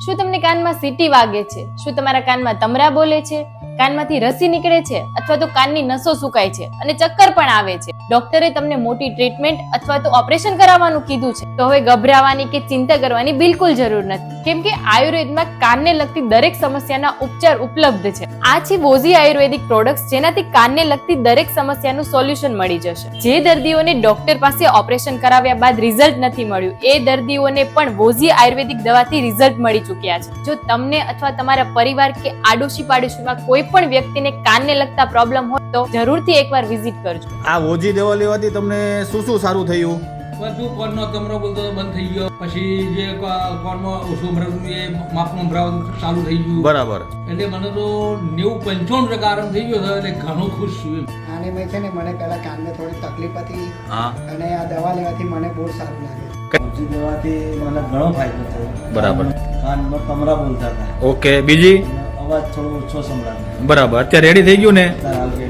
શું તમને કાનમાં સીટી વાગે છે? શું તમારા કાનમાં તમરા બોલે છે? કાનમાંથી રસી નીકળે છે અથવા તો કાનની નસો સુકાય છે અને ચક્કર પણ આવે છે? ડોક્ટરે તમને મોટી ટ્રીટમેન્ટ અથવા તો ઓપરેશન કરાવવાનું કીધું છે, તો હવે ગભરાવાની કે ચિંતા કરવાની બિલકુલ જરૂર નથી, કેમ કે આયુર્વેદમાં કાનને લગતી દરેક સમસ્યાના ઉપચાર ઉપલબ્ધ છે. આ છે વોઝી આયુર્વેદિક પ્રોડક્ટ્સ, જેનાથી કાનને લગતી દરેક સમસ્યાનું સોલ્યુશન મળી જશે. જે દર્દીઓને ડોક્ટર પાસે ઓપરેશન કરાવ્યા બાદ રિઝલ્ટ નથી મળ્યું, એ દર્દીઓને પણ વોઝી આયુર્વેદિક દવાથી રિઝલ્ટ મળી ચૂક્યા છે. જો તમને અથવા તમારા પરિવાર કે આડોશી પાડોશીમાં કોઈ પણ વ્યક્તિને કાનને લગતા પ્રોબ્લેમ હોય તો જરૂરથી એકવાર વિઝિટ કરજો. આ વોઝી દવા લેવાથી તમને શું શું સારું થયું? બધું કોનનો તમરો બોલતો બંધ થઈ ગયો, પછી જે કોનમાં ઓછું ભરાતું એ માપનું ભરાવું ચાલુ થઈ ગયું. બરાબર. એટલે મને તો 90-95% આરામ થઈ ગયો છે, એટલે ઘણો ખુશ છું. આને મેં છે ને મને પહેલા કાનને થોડી તકલીફ હતી અને આ દવા લેવાથી મને બહુ સારું લાગે. વોઝી દવાથી મને ઘણો ફાયદો થયો. બરાબર. કાનમાં તમરા બોલતા હતા. ઓકે, બીજી? અવાજ થોડો ઓછો સંભળાતો. બરાબર. અત્યારે રેડી થઈ ગયું ને? અત્યારે